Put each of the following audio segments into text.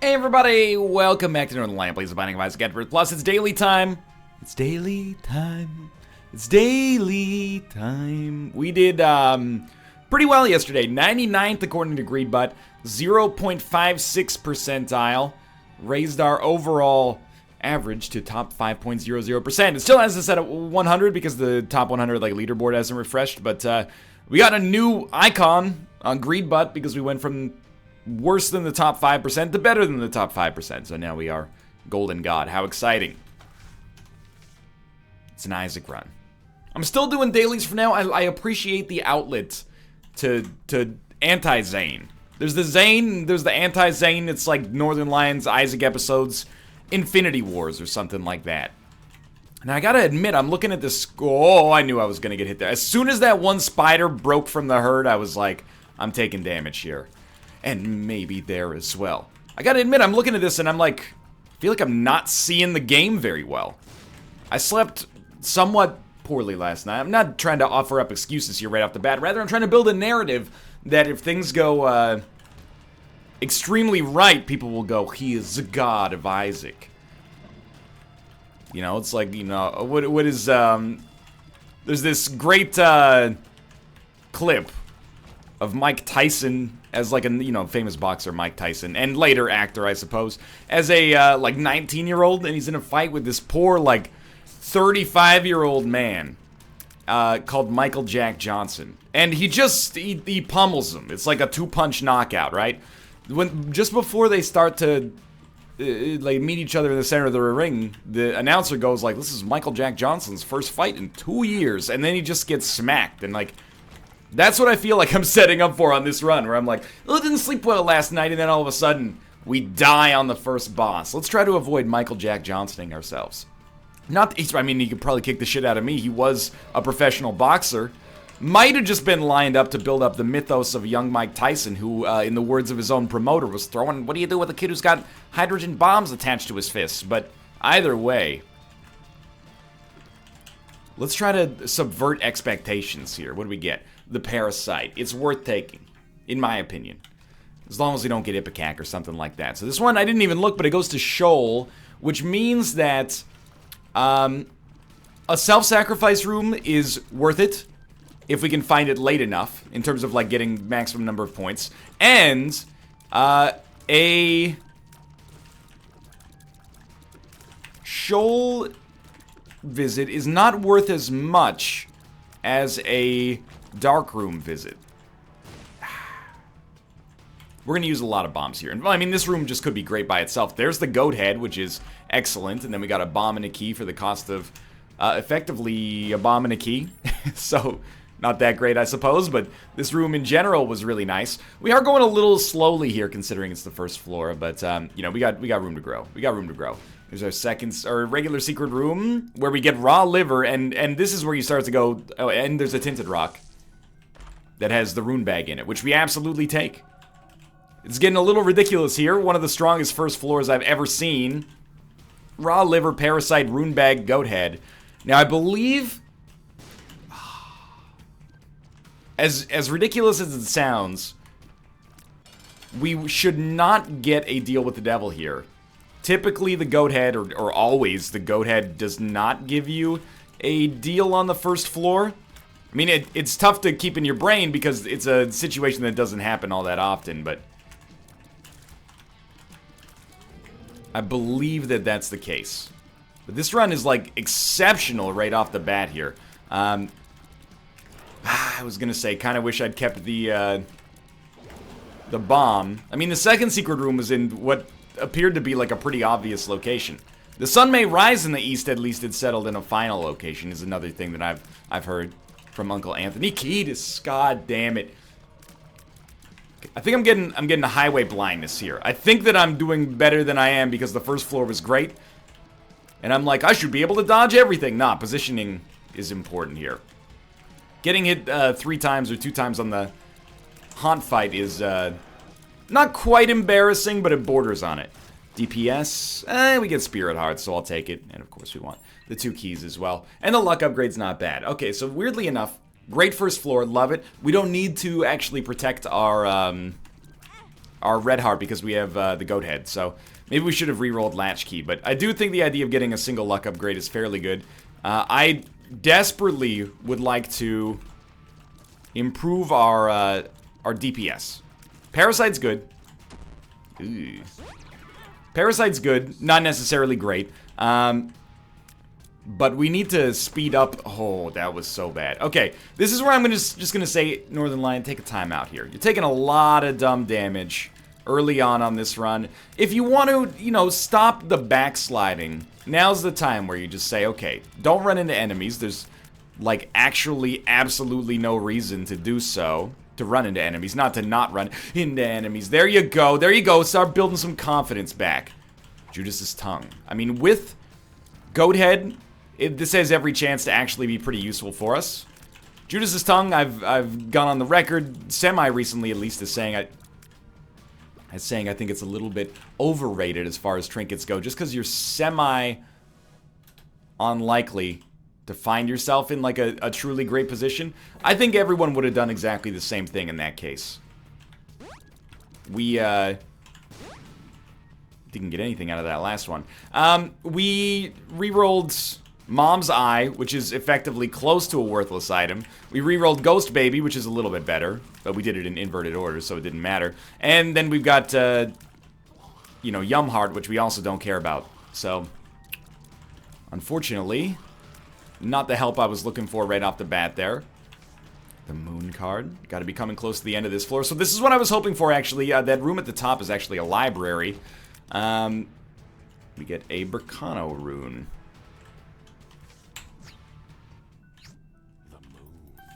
Hey everybody, welcome back to Northernlion, please. The Binding of Isaac AFTERBIRTH Plus. It's daily time. It's daily time. It's daily time. We did pretty well yesterday. 99th according to GreedButt, 0.56 percentile. Raised our overall average to top 5.00%. It still has us at 100 because the top 100 leaderboard hasn't refreshed, but we got a new icon on GreedButt because we went from worse than the top 5% to better than the top 5%. So now we are Golden God. How exciting. It's an Isaac run. I'm still doing dailies for now. I appreciate the outlet to anti-Zane. There's the Zane, there's the anti-Zane. It's like Northernlion's Isaac episodes, Infinity Wars or something like that. And I gotta admit, I'm looking at this. Oh, I knew I was gonna get hit there. As soon as that one spider broke from the herd, I was like, I'm taking damage here. And maybe there as well. I gotta admit, I'm looking at this and I'm like, I feel like I'm not seeing the game very well. I slept somewhat poorly last night. I'm not trying to offer up excuses here right off the bat. Rather, I'm trying to build a narrative that if things go extremely right, people will go, he is the god of Isaac. You know, it's like, you know, what is, there's this great clip of Mike Tyson as like a, you know, famous boxer Mike Tyson, and later actor, I suppose, as a like 19-year-old, and he's in a fight with this poor like 35-year-old man called Michael Jack Johnson, and he pummels him. It's like a two-punch knockout, right? When just before they start to like meet each other in the center of the ring, the announcer goes like, "This is Michael Jack Johnson's first fight in 2 years," and then he just gets smacked, and like. That's what I feel like I'm setting up for on this run, where I'm like, oh, I didn't sleep well last night, and then all of a sudden, we die on the first boss. Let's try to avoid Michael Jack Johnsoning ourselves. I mean, he could probably kick the shit out of me. He was a professional boxer. Might have just been lined up to build up the mythos of young Mike Tyson, who, in the words of his own promoter, was throwing, what do you do with a kid who's got hydrogen bombs attached to his fists? But either way, let's try to subvert expectations here. What do we get? The Parasite. It's worth taking, in my opinion. As long as we don't get Ipecac or something like that. So this one, I didn't even look, but it goes to Shoal, which means that a self-sacrifice room is worth it if we can find it late enough, in terms of like getting maximum number of points. And a Shoal visit is not worth as much as a darkroom visit. We're going to use a lot of bombs here. And well, I mean, this room just could be great by itself. There's the goat head, which is excellent. And then we got a bomb and a key for the cost of effectively a bomb and a key. So, not that great, I suppose. But this room in general was really nice. We are going a little slowly here, considering it's the first floor. But, you know, we got room to grow. We got room to grow. There's our regular secret room where we get raw liver. And this is where you start to go, oh, and there's a tinted rock that has the rune bag in it, which we absolutely take. It's getting a little ridiculous here. One of the strongest first floors I've ever seen. Raw liver, parasite, rune bag, goat head. Now, I believe, as ridiculous as it sounds, we should not get a deal with the devil here. Typically, the goat head, or always, the goat head does not give you a deal on the first floor. I mean, it's tough to keep in your brain because it's a situation that doesn't happen all that often, but I believe that that's the case. But this run is, like, exceptional right off the bat here. I was gonna say, kind of wish I'd kept the bomb. I mean, the second secret room was in what appeared to be, like, a pretty obvious location. The sun may rise in the east, at least it's settled in a final location, is another thing that I've heard from Uncle Anthony Kiedis. God damn it. I think I'm getting a highway blindness here. I think that I'm doing better than I am because the first floor was great. And I'm like, I should be able to dodge everything. Nah, positioning is important here. Getting hit 3 times or 2 times on the haunt fight is not quite embarrassing, but it borders on it. DPS, we get Spirit Heart, so I'll take it. And of course we want the 2 keys as well. And the luck upgrade's not bad. Okay, so weirdly enough, great first floor, love it. We don't need to actually protect our our red heart because we have the goat head. So maybe we should have re-rolled latchkey. But I do think the idea of getting a single luck upgrade is fairly good. I desperately would like to improve our DPS. Parasite's good. Ooh. Parasite's good, not necessarily great. But we need to speed up. Oh, that was so bad. Okay, this is where I'm just gonna say, Northernlion, take a timeout here. You're taking a lot of dumb damage early on this run. If you want to, you know, stop the backsliding, now's the time where you just say, okay, don't run into enemies. There's, like, actually absolutely no reason to do so. To run into enemies, not to not run into enemies. There you go. There you go. Start building some confidence back. Judas's tongue. I mean, with goat head, this has every chance to actually be pretty useful for us. Judas's tongue, I've gone on the record semi-recently, at least, as saying I think it's a little bit overrated as far as trinkets go, just because you're semi-unlikely to find yourself in, like, a truly great position. I think everyone would have done exactly the same thing in that case. We, didn't get anything out of that last one. We re-rolled Mom's Eye, which is effectively close to a worthless item. We re-rolled Ghost Baby, which is a little bit better, but we did it in inverted order, so it didn't matter. And then we've got, you know, Yum Heart, which we also don't care about. So, unfortunately, not the help I was looking for right off the bat there. The moon card. Got to be coming close to the end of this floor. So this is what I was hoping for, actually. That room at the top is actually a library. We get a Berkano rune.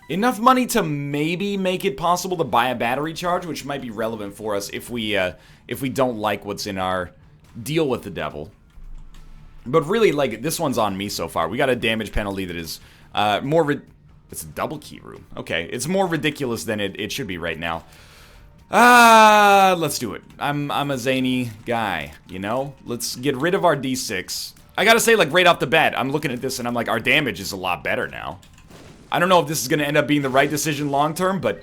Enough money to maybe make it possible to buy a battery charge, which might be relevant for us if we don't like what's in our deal with the devil. But really, like, this one's on me so far. We got a damage penalty that is it's a double key room. Okay, it's more ridiculous than it should be right now. Let's do it. I'm a zany guy, you know? Let's get rid of our D6. I gotta say, like, right off the bat, I'm looking at this and I'm like, our damage is a lot better now. I don't know if this is gonna end up being the right decision long term, but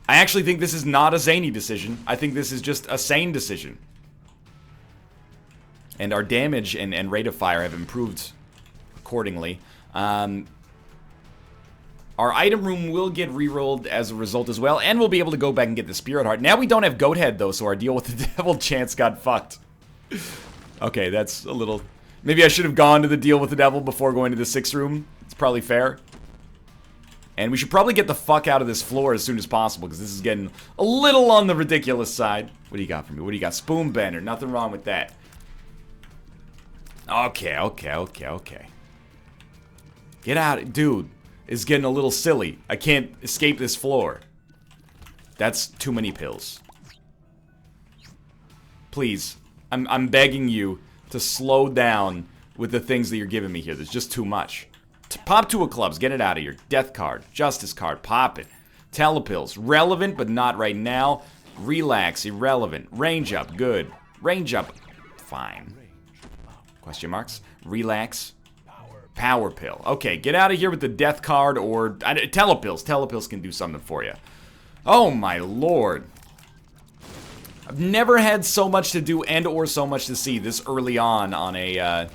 I actually think this is not a zany decision. I think this is just a sane decision. And our damage and rate of fire have improved accordingly. Our item room will get re-rolled as a result as well, and we'll be able to go back and get the Spirit Heart. Now we don't have Goat Head, though, so our deal with the devil chance got fucked. Okay, that's a little... Maybe I should have gone to the deal with the devil before going to the 6th room. It's probably fair. And we should probably get the fuck out of this floor as soon as possible, because this is getting a little on the ridiculous side. What do you got for me? What do you got? Spoon Bender. Nothing wrong with that. Okay. Get out. Dude, it's getting a little silly. I can't escape this floor. That's too many pills. Please, I'm begging you to slow down with the things that you're giving me here. There's just too much. Pop 2 of clubs. Get it out of here. Death card. Justice card. Pop it. Telepills. Relevant, but not right now. Relax. Irrelevant. Range up. Good. Range up. Fine. Question marks. Relax. Power pill. Okay, get out of here with the death card or... telepills. Telepills can do something for you. Oh my lord. I've never had so much to do and or so much to see this early on a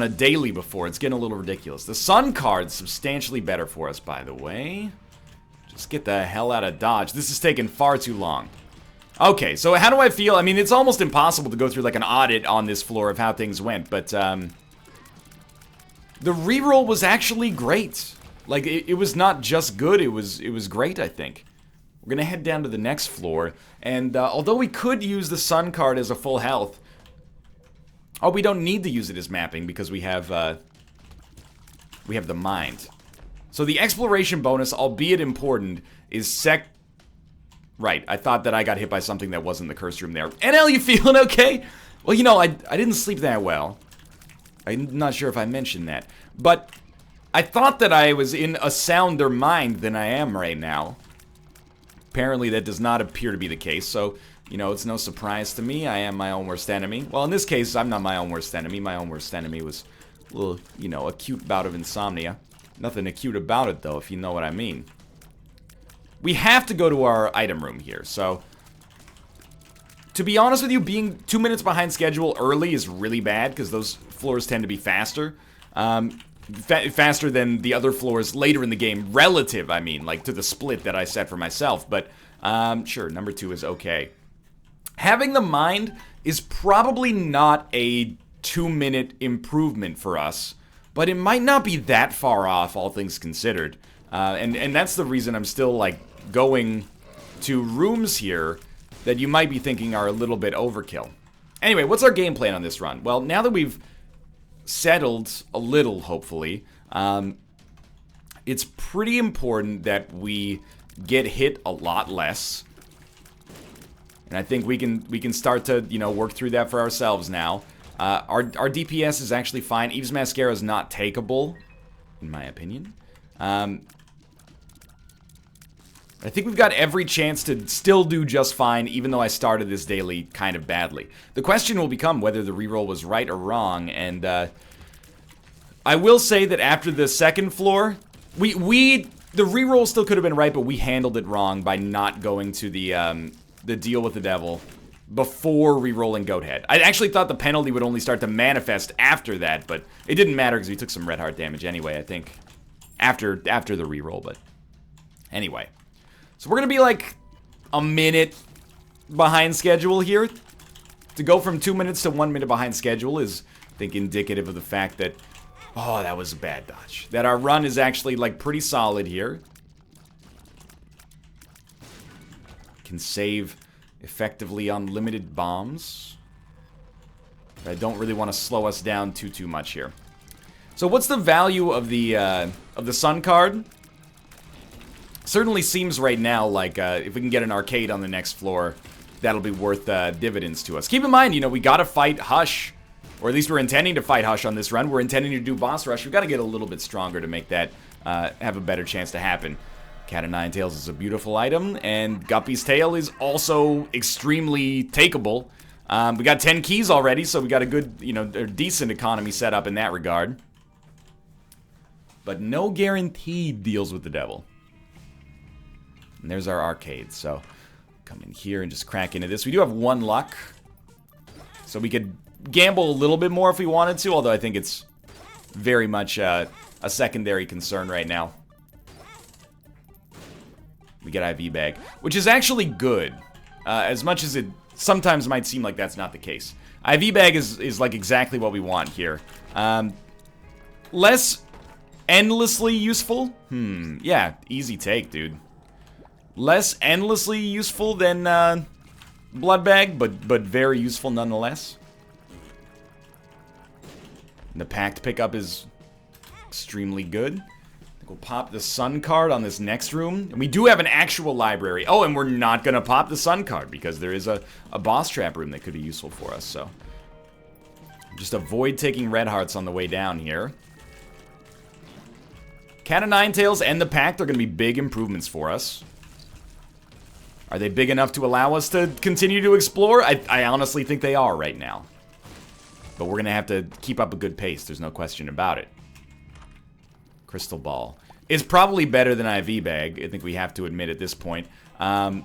daily before. It's getting a little ridiculous. The sun card's substantially better for us, by the way. Just get the hell out of Dodge. This is taking far too long. Okay, so how do I feel? I mean, it's almost impossible to go through like an audit on this floor of how things went, but the reroll was actually great. Like, it was not just good, it was great, I think. We're gonna head down to the next floor, and although we could use the sun card as a full health, oh, we don't need to use it as mapping because we have the mind. So the exploration bonus, albeit important, is Right, I thought that I got hit by something that wasn't the cursed room there. NL, you feeling okay? Well, you know, I didn't sleep that well. I'm not sure if I mentioned that. But I thought that I was in a sounder mind than I am right now. Apparently that does not appear to be the case, so, you know, it's no surprise to me. I am my own worst enemy. Well, in this case, I'm not my own worst enemy. My own worst enemy was a little, you know, acute bout of insomnia. Nothing acute about it, though, if you know what I mean. we have to go to our item room here. So, to be honest with you, being 2 minutes behind schedule early is really bad because those floors tend to be faster. Faster than the other floors later in the game. Relative, I mean, like to the split that I set for myself. But, sure, number 2 is okay. Having the mind is probably not a 2-minute improvement for us, but it might not be that far off, all things considered. And that's the reason I'm still, like, going to rooms here that you might be thinking are a little bit overkill. Anyway, what's our game plan on this run? Well, now that we've settled a little, hopefully, it's pretty important that we get hit a lot less. And I think we can start to, you know, work through that for ourselves now. Our DPS is actually fine. Eve's Mascara is not takeable, in my opinion. I think we've got every chance to still do just fine, even though I started this daily kind of badly. The question will become whether the reroll was right or wrong, and I will say that after the second floor, the reroll still could have been right, but we handled it wrong by not going to the deal with the devil before re-rolling Goathead. I actually thought the penalty would only start to manifest after that, but it didn't matter because we took some red heart damage anyway, I think, after the re-roll, but anyway. So we're going to be like a minute behind schedule here. To go from 2 minutes to 1 minute behind schedule is, I think, indicative of the fact that, oh, that was a bad dodge. That our run is actually, like, pretty solid here. Can save effectively unlimited bombs. I don't really want to slow us down too much here. So what's the value of the Sun card? Certainly seems right now like if we can get an arcade on the next floor, that'll be worth dividends to us. Keep in mind, you know, we gotta fight Hush. Or at least we're intending to fight Hush on this run. We're intending to do Boss Rush. We've got to get a little bit stronger to make that have a better chance to happen. Cat of Nine Tails is a beautiful item, and Guppy's Tail is also extremely takeable. We got 10 keys already, so we got a good, you know, a decent economy set up in that regard. But no guaranteed deals with the devil. And there's our arcade, so come in here and just crack into this. We do have 1 luck, so we could gamble a little bit more if we wanted to, although I think it's very much a secondary concern right now. We get IV bag, which is actually good, as much as it sometimes might seem like that's not the case. IV bag is like exactly what we want here. Less endlessly useful? Yeah, easy take, dude. Less endlessly useful than blood bag, but very useful nonetheless. And the packed pickup is extremely good. We'll pop the Sun card on this next room. And we do have an actual library. Oh, and we're not going to pop the Sun card because there is a boss trap room that could be useful for us. So just avoid taking red hearts on the way down here. Cat of Nine Tails and the Pact are going to be big improvements for us. Are they big enough to allow us to continue to explore? I honestly think they are right now. But we're going to have to keep up a good pace. There's no question about it. Crystal Ball is probably better than IV Bag. I think we have to admit at this point. So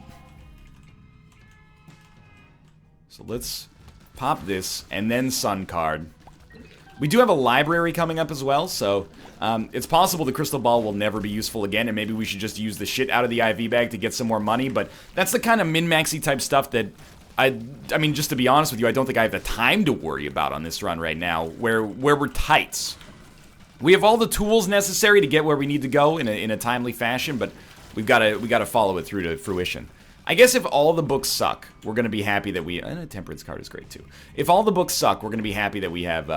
let's pop this and then Sun card. We do have a library coming up as well, so it's possible the Crystal Ball will never be useful again, and maybe we should just use the shit out of the IV Bag to get some more money, but that's the kind of min-maxy type stuff that I mean, just to be honest with you, I don't think I have the time to worry about on this run right now, where we're tight. We have all the tools necessary to get where we need to go in a timely fashion, but we gotta follow it through to fruition. I guess if all the books suck, we're gonna be happy that we. And a Temperance card is great too. If all the books suck, we're gonna be happy that we have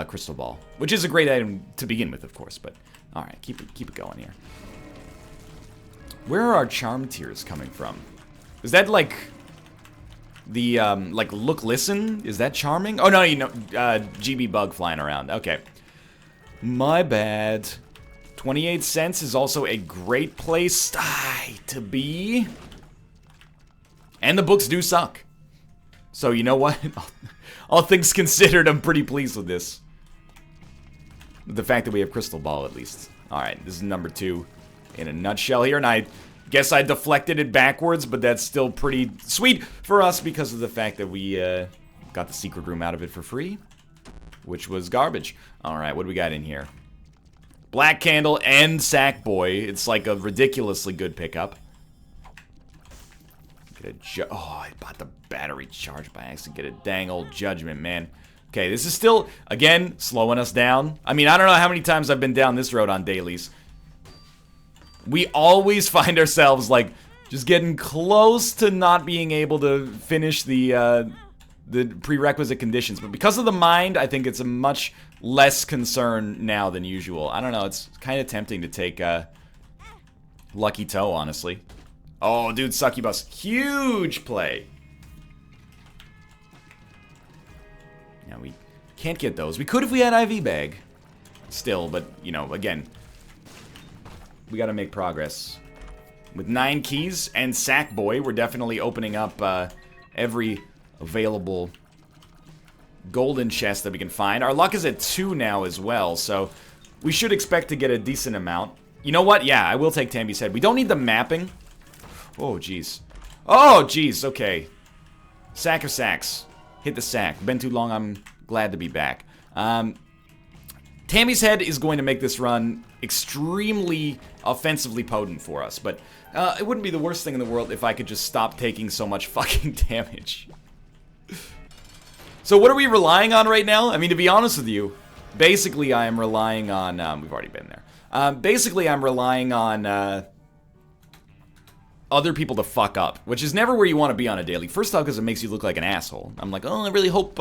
Crystal Ball, which is a great item to begin with, of course. But all right, keep it going here. Where are our charm tiers coming from? Is that like the like look listen? Is that charming? Oh no, you know, GB bug flying around. Okay, my bad. 28 cents is also a great place to be. And the books do suck. So you know what? All things considered, I'm pretty pleased with this. The fact that we have Crystal Ball, at least. Alright, this is number 2 in a nutshell here, and I guess I deflected it backwards, but that's still pretty sweet for us because of the fact that we got the secret room out of it for free, which was garbage. Alright, what do we got in here? Black Candle and Sackboy. It's like a ridiculously good pickup. Oh, I bought the battery charge by accident. Get a dang old judgment, man. Okay, this is still, again, slowing us down. I mean, I don't know how many times I've been down this road on dailies. We always find ourselves, like, just getting close to not being able to finish the prerequisite conditions. But because of the mind, I think it's a much less concern now than usual. I don't know, it's kind of tempting to take Lucky Toe, honestly. Oh, dude, Succubus. Huge play. Yeah, we can't get those. We could if we had IV Bag. Still, but, you know, again, we gotta make progress. With 9 keys and Sackboy, we're definitely opening up every available golden chest that we can find. Our luck is at 2 now as well, so we should expect to get a decent amount. You know what? Yeah, I will take Tammy's head. We don't need the mapping. Oh, jeez. Oh, jeez. Okay. Sack of sacks. Hit the sack. Been too long. I'm glad to be back. Tammy's head is going to make this run extremely offensively potent for us, but it wouldn't be the worst thing in the world if I could just stop taking so much fucking damage. So what are we relying on right now? I mean, to be honest with you, basically I am relying on... we've already been there. Basically I'm relying on... other people to fuck up, which is never where you want to be on a daily. First off, because it makes you look like an asshole. I'm like, oh, I really hope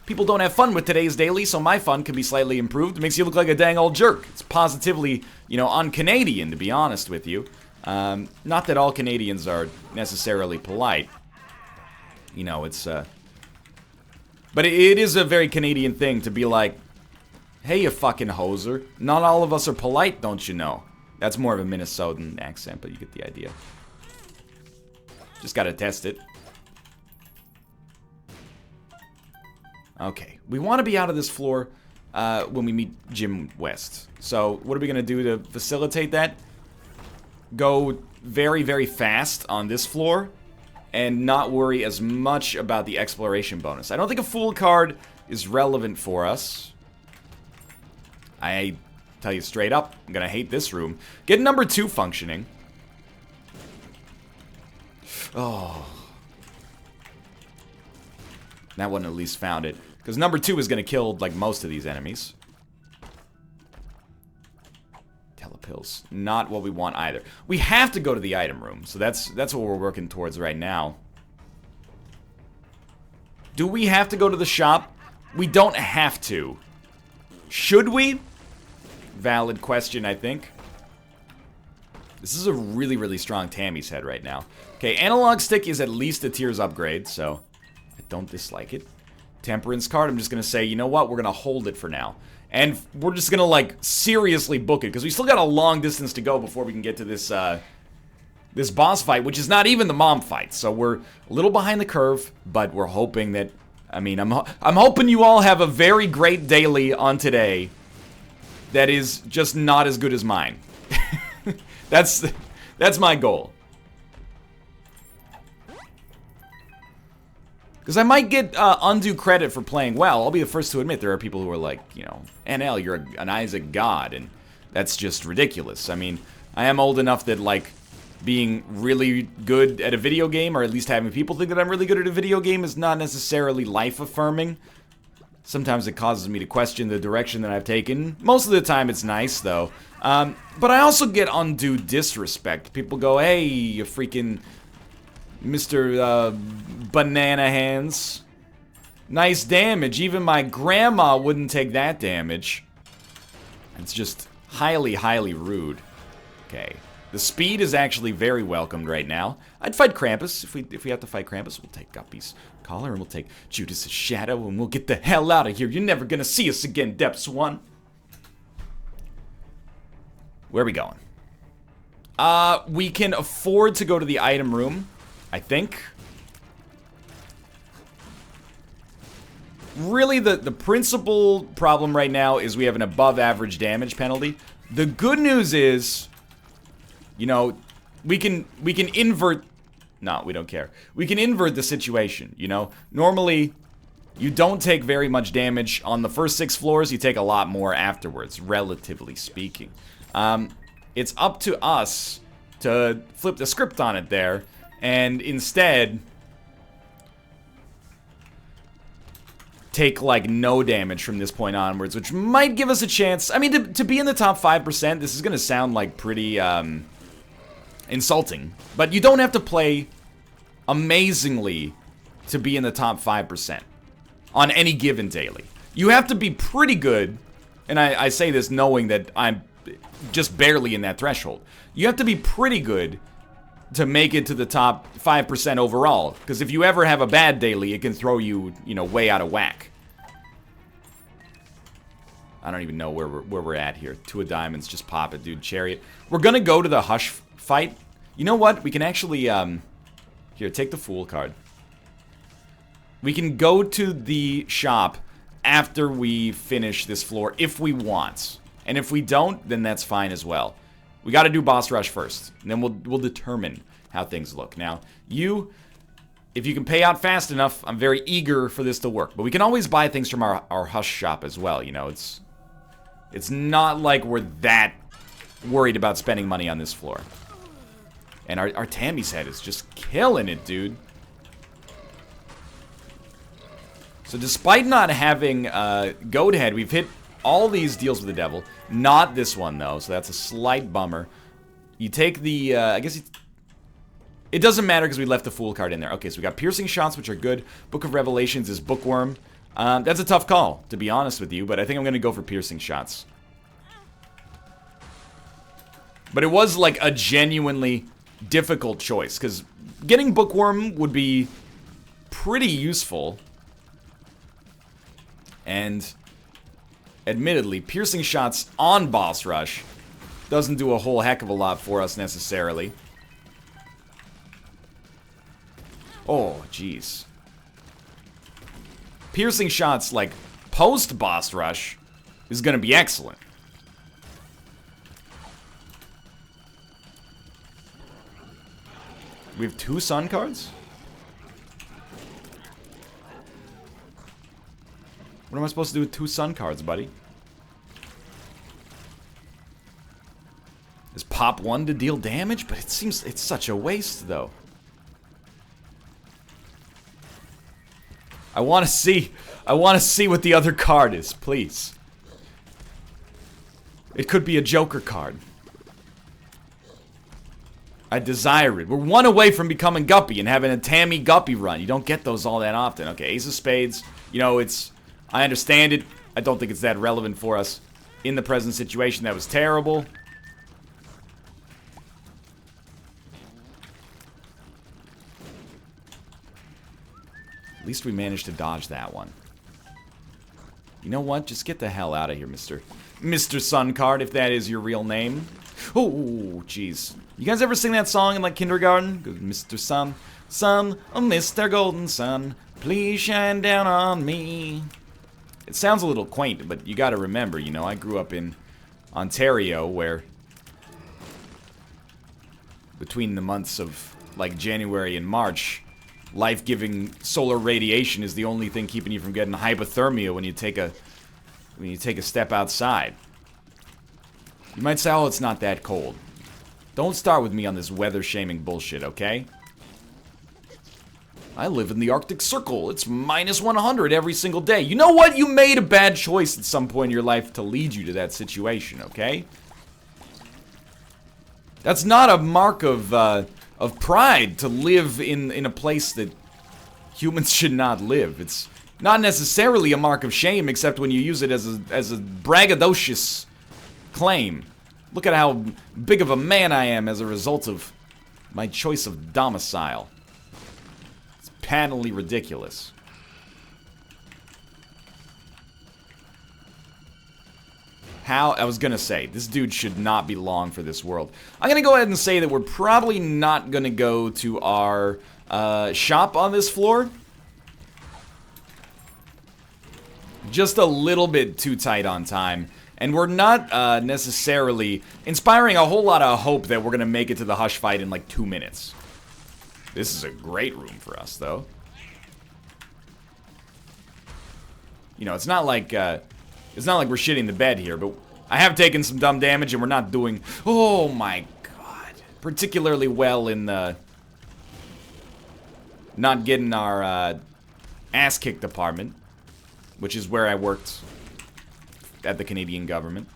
people don't have fun with today's daily, so my fun can be slightly improved. It makes you look like a dang old jerk. It's positively, you know, un-Canadian, to be honest with you. Not that all Canadians are necessarily polite. You know, it's, but it is a very Canadian thing to be like, hey, you fucking hoser. Not all of us are polite, don't you know? That's more of a Minnesotan accent, but you get the idea. Just gotta test it. Okay, we want to be out of this floor when we meet Jim West. So what are we gonna do to facilitate that? Go very, very fast on this floor and not worry as much about the exploration bonus. I don't think a Fool card is relevant for us. I tell you straight up, I'm gonna hate this room. Get number 2 functioning. Oh. That one at least found it. Because number 2 is going to kill, like, most of these enemies. Telepills. Not what we want either. We have to go to the item room. So that's what we're working towards right now. Do we have to go to the shop? We don't have to. Should we? Valid question, I think. This is a really, really strong Tammy's head right now. Okay, Analog Stick is at least a Tears upgrade, so I don't dislike it. Temperance card, I'm just going to say, you know what? We're going to hold it for now. And we're just going to, like, seriously book it, because we still got a long distance to go before we can get to this, this boss fight, which is not even the mom fight. So we're a little behind the curve, but we're hoping that, I mean, I'm hoping you all have a very great daily on today that is just not as good as mine. That's my goal. Because I might get undue credit for playing well. I'll be the first to admit there are people who are like, you know, NL, you're an Isaac god, and that's just ridiculous. I mean, I am old enough that, like, being really good at a video game, or at least having people think that I'm really good at a video game, is not necessarily life-affirming. Sometimes it causes me to question the direction that I've taken. Most of the time it's nice, though. But I also get undue disrespect. People go, hey, you freaking Mr. Banana Hands. Nice damage. Even my grandma wouldn't take that damage. It's just highly, highly rude. Okay. The speed is actually very welcomed right now. I'd fight Krampus. If we have to fight Krampus, we'll take Guppy's collar and we'll take Judas' shadow and we'll get the hell out of here. You're never gonna see us again, Depths 1. Where are we going? We can afford to go to the item room, I think. Really, the principal problem right now is we have an above average damage penalty. The good news is, you know, we can invert... No, we don't care. We can invert the situation, you know? Normally, you don't take very much damage on the first 6 floors. You take a lot more afterwards, relatively speaking. It's up to us to flip the script on it there, and instead take, like, no damage from this point onwards, which might give us a chance. I mean, to be in the top 5%, this is gonna sound, like, pretty, insulting. But you don't have to play amazingly to be in the top 5% on any given daily. You have to be pretty good, and I say this knowing that I'm just barely in that threshold. You have to be pretty good to make it to the top 5% overall, because if you ever have a bad daily, it can throw you, you know, way out of whack. I don't even know where we're at here. 2 of diamonds, just pop it, dude. Chariot. We're gonna go to the Hush fight. You know what? We can actually, here, take the Fool card. We can go to the shop after we finish this floor if we want. And if we don't, then that's fine as well. We gotta do boss rush first, and then we'll determine how things look. Now, if you can pay out fast enough, I'm very eager for this to work. But we can always buy things from our Hush shop as well, you know. It's not like we're that worried about spending money on this floor. And our Tammy's head is just killing it, dude. So despite not having Goat Head, we've hit all these deals with the devil. Not this one, though, so that's a slight bummer. You take the, I guess it doesn't matter because we left the Fool card in there. Okay, so we got Piercing Shots, which are good. Book of Revelations is Bookworm. That's a tough call, to be honest with you, but I think I'm going to go for Piercing Shots. But it was, like, a genuinely difficult choice, because getting Bookworm would be pretty useful. And admittedly, Piercing Shots on boss rush doesn't do a whole heck of a lot for us necessarily. Oh, jeez. Piercing Shots, like, post boss rush is gonna be excellent. We have 2 sun cards? What am I supposed to do with 2 sun cards, buddy? Is pop 1 to deal damage? But it seems it's such a waste, though. I want to see what the other card is, please. It could be a Joker card. I desire it. We're 1 away from becoming Guppy and having a Tammy Guppy run. You don't get those all that often. Okay, Ace of Spades. You know, I understand it. I don't think it's that relevant for us in the present situation. That was terrible. At least we managed to dodge that one. You know what? Just get the hell out of here, Mr. Sun Card, if that is your real name. Oh, jeez. You guys ever sing that song in, like, kindergarten? Mr. Sun, oh, Mr. Golden Sun, please shine down on me. It sounds a little quaint, but you gotta remember, you know, I grew up in Ontario, where between the months of, like, January and March, life-giving solar radiation is the only thing keeping you from getting hypothermia when you take a step outside. You might say, oh, it's not that cold. Don't start with me on this weather-shaming bullshit, okay? I live in the Arctic Circle. It's minus 100 every single day. You know what? You made a bad choice at some point in your life to lead you to that situation, okay? That's not a mark of pride to live in a place that humans should not live. It's not necessarily a mark of shame, except when you use it as a braggadocious claim. Look at how big of a man I am as a result of my choice of domicile. It's patently ridiculous. I was gonna say, this dude should not be long for this world. I'm gonna go ahead and say that we're probably not gonna go to our shop on this floor. Just a little bit too tight on time. And we're not necessarily inspiring a whole lot of hope that we're going to make it to the Hush fight in like 2 minutes. This is a great room for us, though. You know, it's not like we're shitting the bed here, but I have taken some dumb damage and we're not doing, oh my god, particularly well in the not getting our ass kicked department, which is where I worked at the Canadian government.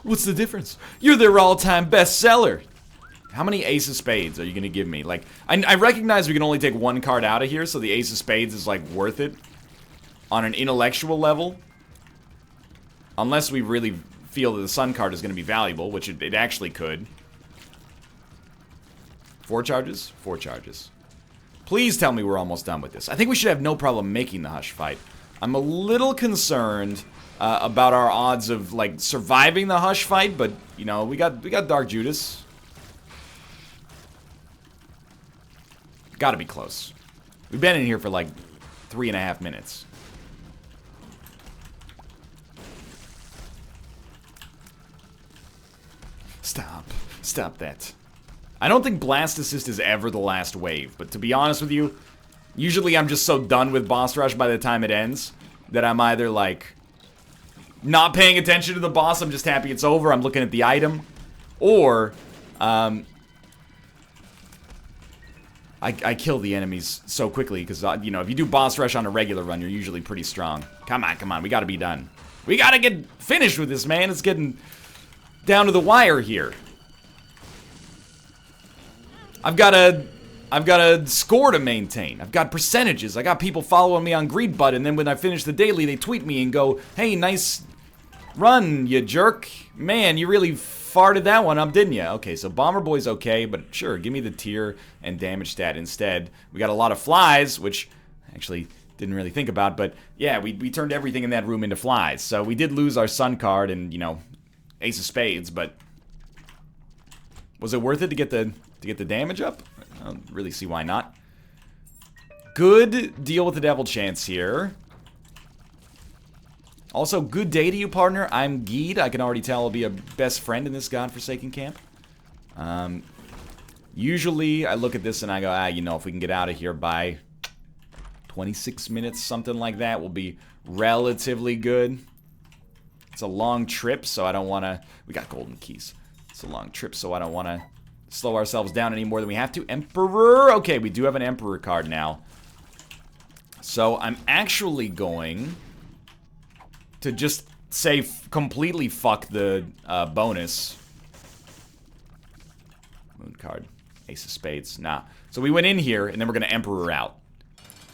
What's the difference? You're their all-time bestseller. How many Ace of Spades are you gonna give me? Like, I recognize we can only take one card out of here, so the Ace of Spades is, like, worth it on an intellectual level. Unless we really feel that the Sun card is gonna be valuable, which it actually could. 4 charges? 4 charges. Please tell me we're almost done with this. I think we should have no problem making the Hush fight. I'm a little concerned about our odds of, like, surviving the Hush fight, but, you know, we got Dark Judas. Gotta be close. We've been in here for like 3.5 minutes. Stop that. I don't think Blast Assist is ever the last wave, but to be honest with you, usually I'm just so done with Boss Rush by the time it ends that I'm either like not paying attention to the boss, I'm just happy it's over, I'm looking at the item, or I kill the enemies so quickly, because, you know, if you do boss rush on a regular run, you're usually pretty strong. Come on, we gotta be done. We gotta get finished with this, man. It's getting down to the wire here. I've got a score to maintain. I've got percentages. I got people following me on GreedButt, and then when I finish the daily, they tweet me and go, hey, nice run, you jerk. Man, you really farted that one up, didn't you? Okay, so Bomber Boy's okay, but sure, give me the tier and damage stat instead. We got a lot of flies, which I actually didn't really think about, but yeah, we turned everything in that room into flies. So we did lose our Sun card and, you know, Ace of Spades, but was it worth it to get the damage up? I don't really see why not. Good deal with the Devil Chance here. Also, good day to you, partner. I'm Geed. I can already tell I'll be a best friend in this godforsaken camp. Usually, I look at this and I go, you know, if we can get out of here by 26 minutes, something like that, will be relatively good. It's a long trip, so I don't want to... We got golden keys. It's a long trip, so I don't want to slow ourselves down any more than we have to. Emperor! Okay, we do have an Emperor card now. So, I'm actually going to just say completely fuck the bonus. Moon card. Ace of Spades. Nah. So we went in here, and then we're going to Emperor out.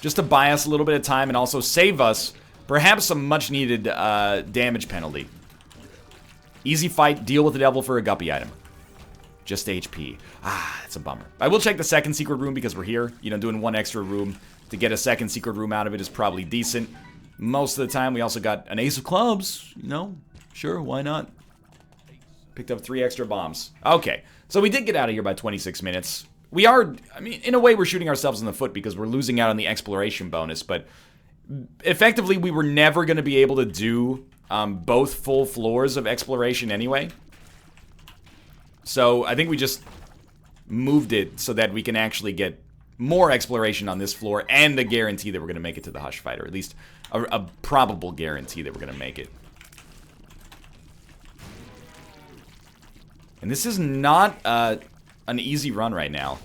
Just to buy us a little bit of time and also save us perhaps some much-needed damage penalty. Easy fight. Deal with the devil for a guppy item. Just HP. That's a bummer. I will check the second secret room because we're here. You know, doing one extra room to get a second secret room out of it is probably decent. Most of the time, we also got an Ace of Clubs. You know, sure, why not? Picked up 3 extra bombs. Okay, so we did get out of here by 26 minutes. We are, I mean, in a way, we're shooting ourselves in the foot because we're losing out on the exploration bonus, but effectively, we were never going to be able to do both full floors of exploration anyway. So I think we just moved it so that we can actually get more exploration on this floor and a guarantee that we're going to make it to the Hush fight, or at least a probable guarantee that we're going to make it. And this is not an easy run right now,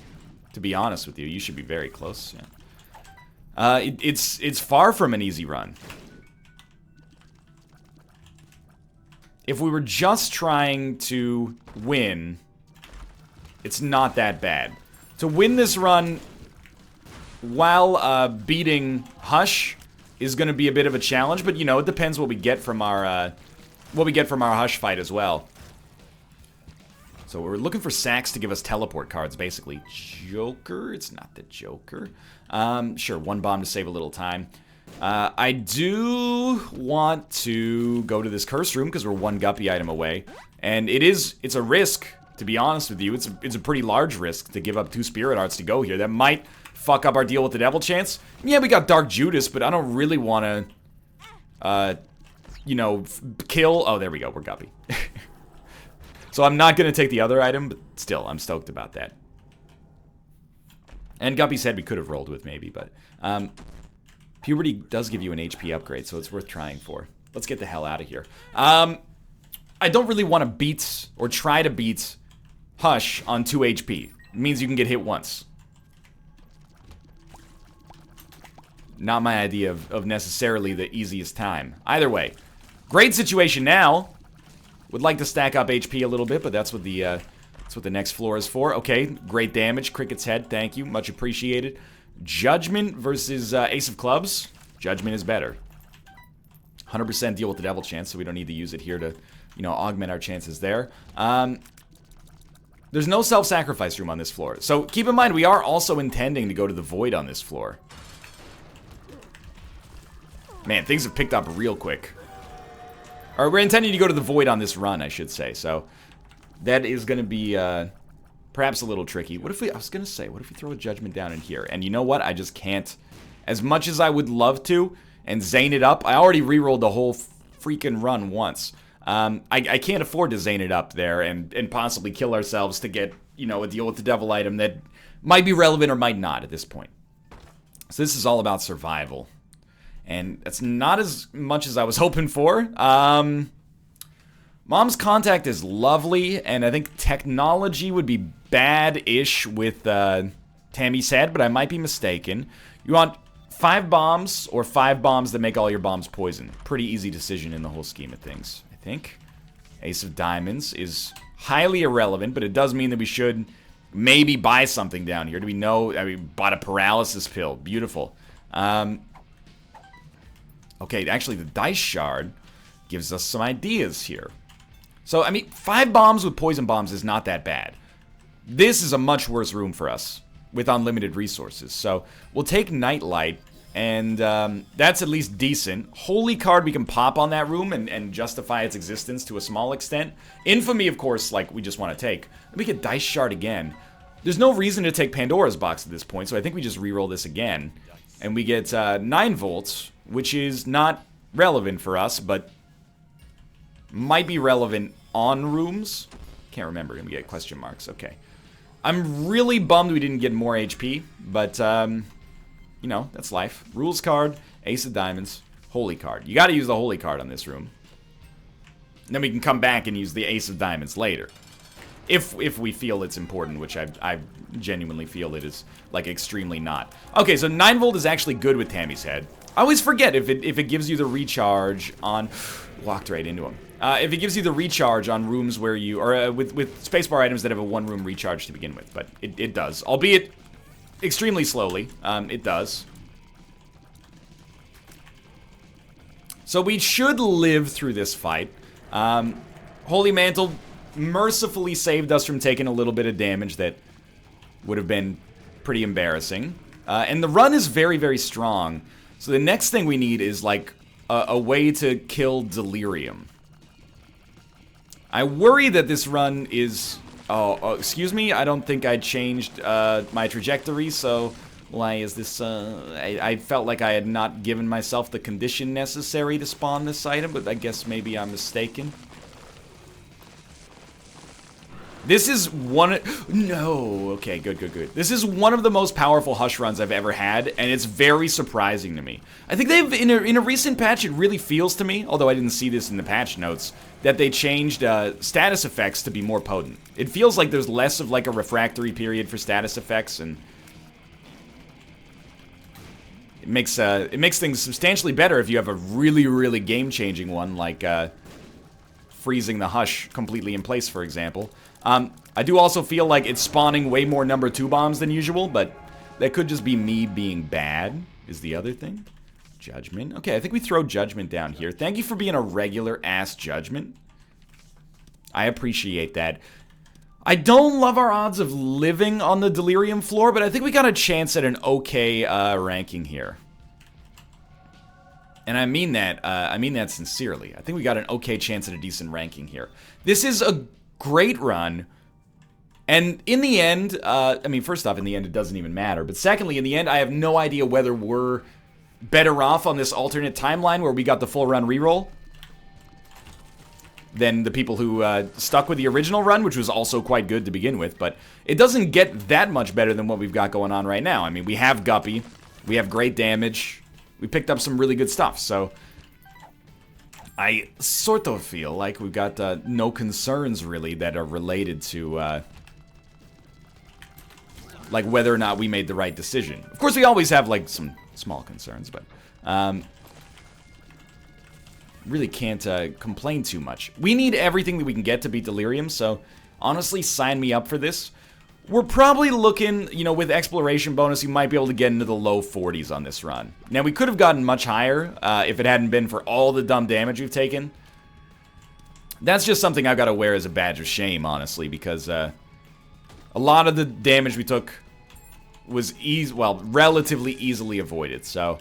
to be honest with you. You should be very close. Yeah. It's far from an easy run. If we were just trying to win, it's not that bad. To win this run while beating Hush is going to be a bit of a challenge, but you know, it depends what we get from our Hush fight as well. So we're looking for sacks to give us teleport cards, basically. Joker? It's not the Joker. Sure, 1 bomb to save a little time. I do want to go to this curse room because we're 1 guppy item away. And it's a risk, to be honest with you. It's a pretty large risk to give up 2 spirit hearts to go here. That might fuck up our deal with the devil chance. Yeah, we got Dark Judas, but I don't really want to you know, kill. Oh, there we go. We're Guppy. So I'm not going to take the other item, but still, I'm stoked about that. And Guppy's head we could have rolled with maybe, but puberty does give you an HP upgrade, so it's worth trying for. Let's get the hell out of here. I don't really want to beat or try to beat Hush on 2 HP. It means you can get hit once. Not my idea of necessarily the easiest time. Either way, great situation now. Would like to stack up HP a little bit, but that's what the next floor is for. Okay, great damage. Cricket's head, thank you. Much appreciated. Judgment versus Ace of Clubs. Judgment is better. 100% deal with the Devil Chance, so we don't need to use it here to, you know, augment our chances there. There's no self-sacrifice room on this floor. So keep in mind, we are also intending to go to the Void on this floor. Man, things have picked up real quick. Or we're intending to go to the Void on this run, I should say. So that is going to be perhaps a little tricky. What if we, I was going to say, what if we throw a Judgment down in here? And you know what? I just can't. As much as I would love to and Zane it up, I already rerolled the whole freaking run once. I can't afford to Zane it up there and possibly kill ourselves to get, you know, a deal with the devil item that might be relevant or might not at this point. So this is all about survival. And that's not as much as I was hoping for. Mom's contact is lovely, and I think technology would be bad-ish with Tammy's head, but I might be mistaken. You want 5 bombs or 5 bombs that make all your bombs poison. Pretty easy decision in the whole scheme of things, I think. Ace of Diamonds is highly irrelevant, but it does mean that we should maybe buy something down here. Do we know? I mean, bought a paralysis pill. Beautiful. Okay, actually, the Dice Shard gives us some ideas here. So, I mean, 5 bombs with poison bombs is not that bad. This is a much worse room for us with unlimited resources. So, we'll take Nightlight, and that's at least decent. Holy Card we can pop on that room and justify its existence to a small extent. Infamy, of course, like, we just want to take. Let me get Dice Shard again. There's no reason to take Pandora's Box at this point, so I think we just reroll this again. And we get 9 volts, which is not relevant for us, but might be relevant on rooms. Can't remember. Gonna get question marks. Okay. I'm really bummed we didn't get more HP, but, you know, that's life. Rules card, Ace of Diamonds, Holy Card. You gotta use the Holy Card on this room. And then we can come back and use the Ace of Diamonds later. If we feel it's important, which I genuinely feel it is, like, extremely not. Okay, so 9 volt is actually good with Tammy's head. I always forget if it gives you the recharge on... Walked right into him. If it gives you the recharge on rooms where you... Or with spacebar items that have a 1-room recharge to begin with. But it does. Albeit extremely slowly. It does. So we should live through this fight. Holy Mantle mercifully saved us from taking a little bit of damage that would have been pretty embarrassing. And the run is very, very strong. So the next thing we need is, like, a way to kill Delirium. I worry that this run is... Oh, excuse me? I don't think I changed my trajectory, so... Why is this... I felt like I had not given myself the condition necessary to spawn this item, but I guess maybe I'm mistaken. This is one... No! Okay, good. This is one of the most powerful Hush runs I've ever had, and it's very surprising to me. I think they've... In a recent patch, it really feels to me, although I didn't see this in the patch notes, that they changed status effects to be more potent. It feels like there's less of, like, a refractory period for status effects, and... It makes things substantially better if you have a really, really game-changing one, like freezing the Hush completely in place, for example. I do also feel like it's spawning way more number 2 bombs than usual, but that could just be me being bad, is the other thing. Judgment. Okay, I think we throw Judgment down here. Thank you for being a regular-ass Judgment. I appreciate that. I don't love our odds of living on the Delirium floor, but I think we got a chance at an okay ranking here. And I mean that sincerely. I think we got an okay chance at a decent ranking here. This is a great run. And in the end, I mean, first off, in the end, it doesn't even matter. But secondly, in the end, I have no idea whether we're better off on this alternate timeline where we got the full run reroll. than the people who stuck with the original run, which was also quite good to begin with, but it doesn't get that much better than what we've got going on right now. I mean, we have Guppy, we have great damage, we picked up some really good stuff, so I sort of feel like we've got no concerns, really, that are related to, like, whether or not we made the right decision. Of course, we always have, like, some small concerns, but really can't complain too much. We need everything that we can get to beat Delirium, so honestly, sign me up for this. We're probably looking, you know, with exploration bonus, you might be able to get into the low 40s on this run. Now, we could have gotten much higher if it hadn't been for all the dumb damage we've taken. That's just something I've got to wear as a badge of shame, honestly, because a lot of the damage we took was relatively easily avoided, so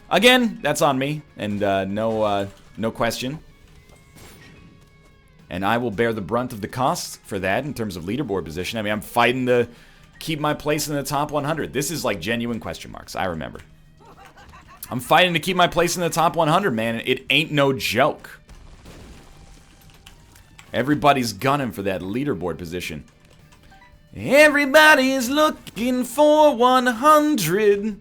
again, that's on me, and no question. And I will bear the brunt of the cost for that in terms of leaderboard position. I mean, I'm fighting to keep my place in the top 100. This is like genuine question marks, I remember. I'm fighting to keep my place in the top 100, man. It ain't no joke. Everybody's gunning for that leaderboard position. Everybody's looking for 100.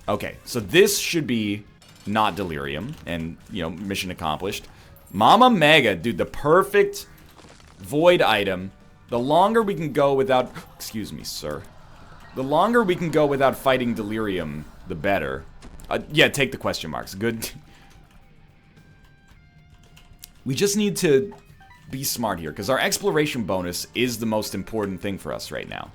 Okay, so this should be not Delirium, and, you know, mission accomplished. Mama Mega, dude, the perfect void item. The longer we can go without... Excuse me, sir. The longer we can go without fighting Delirium, the better. Yeah, take the question marks. Good. We just need to be smart here, because our exploration bonus is the most important thing for us right now.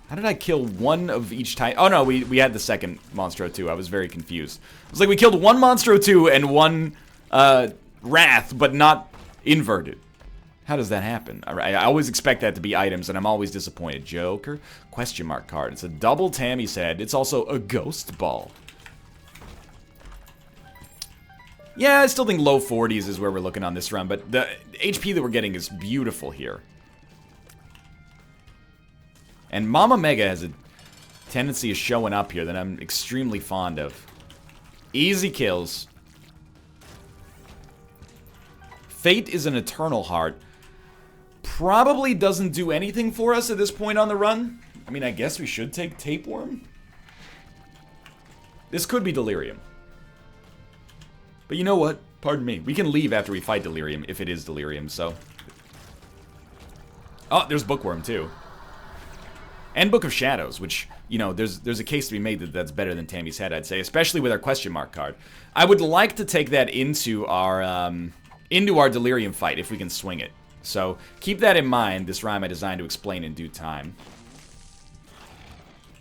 How did I kill one of each type? Oh no, we had the second Monstro 2. I was very confused. It was like we killed one Monstro 2 and one Wrath, but not inverted. How does that happen? I always expect that to be items, and I'm always disappointed. Joker? Question mark card. It's a double Tammy's head. It's also a ghost ball. Yeah, I still think low 40s is where we're looking on this run, but the HP that we're getting is beautiful here. And Mama Mega has a tendency of showing up here that I'm extremely fond of. Easy kills. Fate is an Eternal Heart. Probably doesn't do anything for us at this point on the run. I mean, I guess we should take Tapeworm. This could be Delirium. But you know what? Pardon me. We can leave after we fight Delirium, if it is Delirium, so... Oh, there's Bookworm, too. And Book of Shadows, which, you know, there's a case to be made that that's better than Tammy's Head, I'd say, especially with our question mark card. I would like to take that into our Delirium fight, if we can swing it. So, keep that in mind. This rhyme I designed to explain in due time.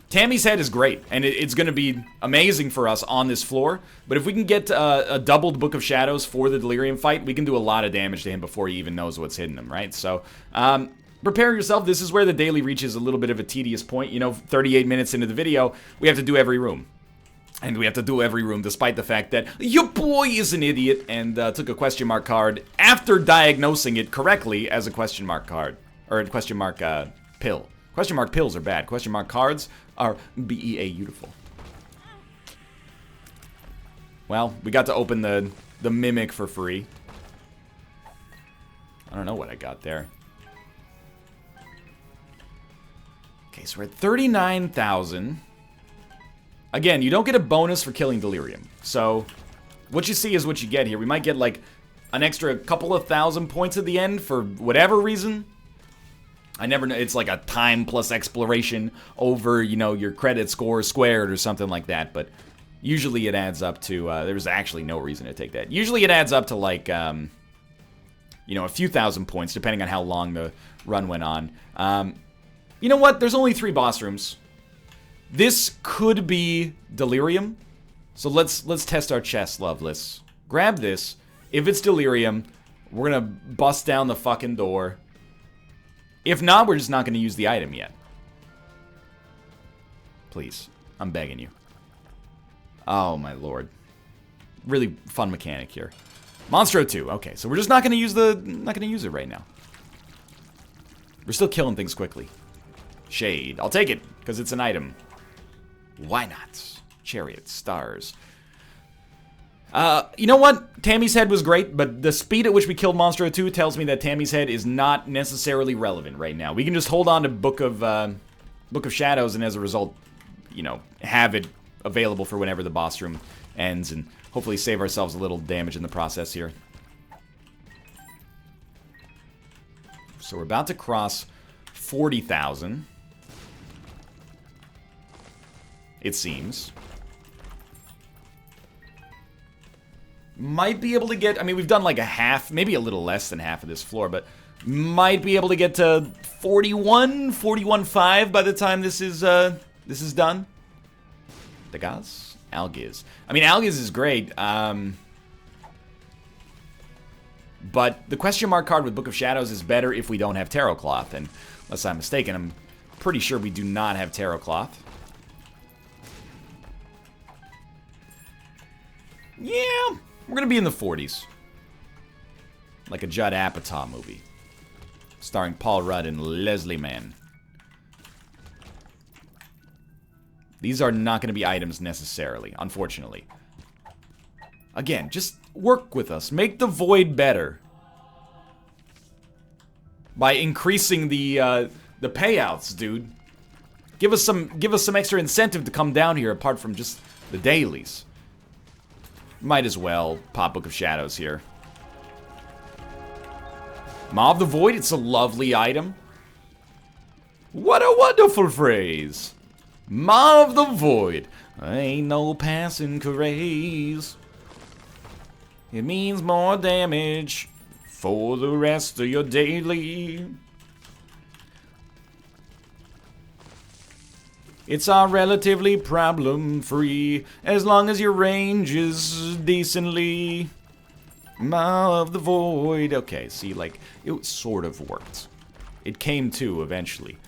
Tammy's Head is great, and it's going to be amazing for us on this floor, but if we can get a doubled Book of Shadows for the Delirium fight, we can do a lot of damage to him before he even knows what's hitting him, right? So, prepare yourself. This is where the daily reaches a little bit of a tedious point. You know, 38 minutes into the video, we have to do every room. And we have to do every room despite the fact that your boy is an idiot and took a question mark card after diagnosing it correctly as a question mark card. Or a question mark pill. Question mark pills are bad. Question mark cards are beautiful. Well, we got to open the Mimic for free. I don't know what I got there. Okay, so we're at 39,000. Again, you don't get a bonus for killing Delirium. So, what you see is what you get here. We might get, like, an extra couple of thousand points at the end for whatever reason. I never know. It's like a time plus exploration over, you know, your credit score squared or something like that. But usually it adds up to, there's actually no reason to take that. Usually it adds up to, like, you know, a few thousand points, depending on how long the run went on. You know what? There's only 3 boss rooms. This could be Delirium. So let's test our chest, Loveless. Grab this. If it's Delirium, we're gonna bust down the fucking door. If not, we're just not gonna use the item yet. Please. I'm begging you. Oh my lord. Really fun mechanic here. Monstro 2. Okay, so we're just not gonna use it right now. We're still killing things quickly. Shade. I'll take it, because it's an item. Why not? Chariot, stars. You know what? Tammy's head was great, but the speed at which we killed Monstro 2 tells me that Tammy's head is not necessarily relevant right now. We can just hold on to Book of Shadows, and as a result, you know, have it available for whenever the boss room ends, and hopefully save ourselves a little damage in the process here. So we're about to cross 40,000. It seems. Might be able to get, I mean, we've done like a half, maybe a little less than half of this floor, but might be able to get to 41.5 by the time this is done. Dagas? Algiz. I mean, Algiz is great, but the question mark card with Book of Shadows is better if we don't have Tarot Cloth, and unless I'm mistaken, I'm pretty sure we do not have Tarot Cloth. Yeah, we're gonna be in the 40s. Like a Judd Apatow movie. Starring Paul Rudd and Leslie Mann. These are not gonna be items necessarily, unfortunately. Again, just work with us. Make the void better. By increasing the payouts, dude. Give us some extra incentive to come down here apart from just the dailies. Might as well pop Book of Shadows here. Maw of the Void, it's a lovely item. What a wonderful phrase. Maw of the Void. Ain't no passing craze. It means more damage for the rest of your daily. It's all relatively problem-free, as long as your range is decently. Maw of the Void. Okay, see, like, it sort of worked. It came to eventually.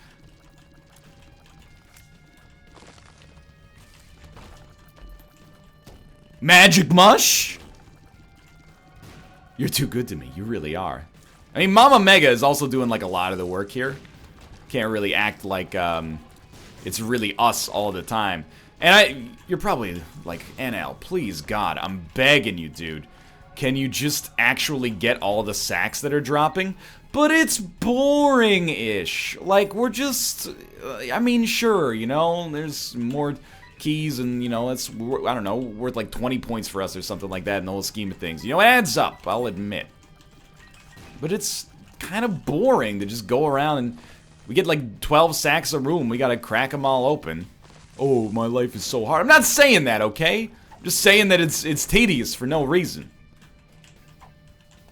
Magic Mush? You're too good to me, you really are. I mean, Mama Mega is also doing, like, a lot of the work here. Can't really act like, it's really us all the time. And you're probably like, NL, please, God, I'm begging you, dude. Can you just actually get all the sacks that are dropping? But it's boring-ish. Like, we're just, I mean, sure, you know, there's more keys and, you know, that's, I don't know, worth like 20 points for us or something like that in the whole scheme of things. You know, it adds up, I'll admit. But it's kind of boring to just go around and we get like 12 sacks a room. We gotta crack them all open. Oh, my life is so hard. I'm not saying that, okay? I'm just saying that it's tedious for no reason.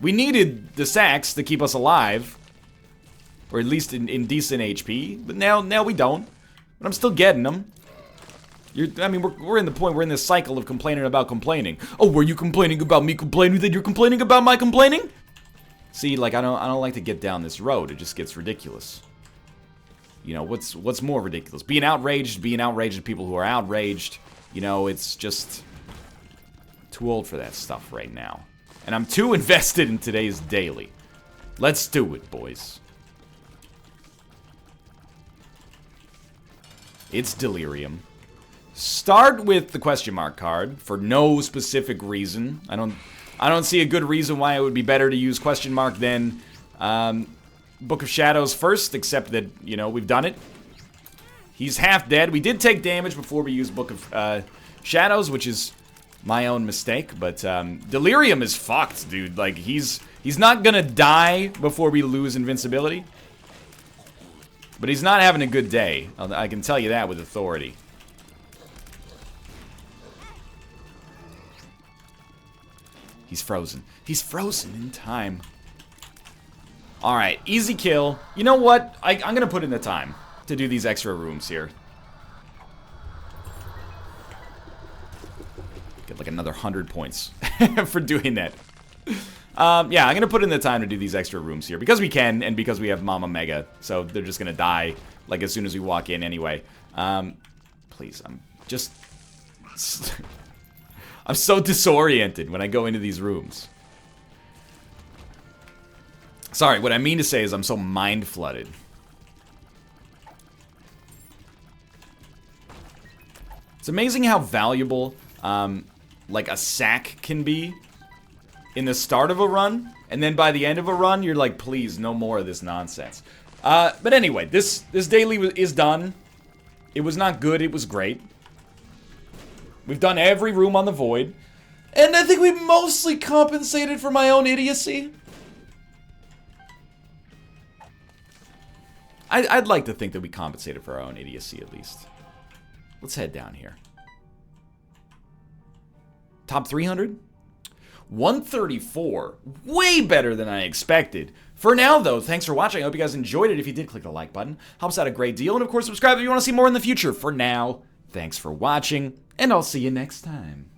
We needed the sacks to keep us alive. Or at least in decent HP. But now we don't. But I'm still getting them. I mean, we're in the point, we're in this cycle of complaining about complaining. Oh, were you complaining about me complaining that you're complaining about my complaining? See, like, I don't like to get down this road. It just gets ridiculous. You know, what's more ridiculous? Being outraged at people who are outraged. You know, it's just too old for that stuff right now. And I'm too invested in today's daily. Let's do it, boys. It's Delirium. Start with the question mark card for no specific reason. I don't see a good reason why it would be better to use question mark than Book of Shadows first, except that, you know, we've done it. He's half dead. We did take damage before we used Book of Shadows, which is my own mistake, but Delirium is fucked, dude. Like, he's not gonna die before we lose invincibility. But he's not having a good day. I can tell you that with authority. He's frozen. He's frozen in time. Alright, easy kill. You know what? I'm gonna put in the time to do these extra rooms here. Get like another 100 points for doing that. Yeah, I'm gonna put in the time to do these extra rooms here. Because we can, and because we have Mama Mega. So they're just gonna die, like, as soon as we walk in anyway. Please, I'm just... I'm so disoriented when I go into these rooms. Sorry, what I mean to say is I'm so mind-flooded. amazing how valuable, like, a sack can be in the start of a run, and then by the end of a run, you're like, please, no more of this nonsense. But anyway, this daily is done. It was not good, it was great. We've done every room on the Void, and I think we mostly compensated for my own idiocy. I'd like to think that we compensated for our own idiocy, at least. Let's head down here. Top 300? 134. Way better than I expected. For now, though, thanks for watching. I hope you guys enjoyed it. If you did, click the like button. Helps out a great deal. And, of course, subscribe if you want to see more in the future. For now, thanks for watching, and I'll see you next time.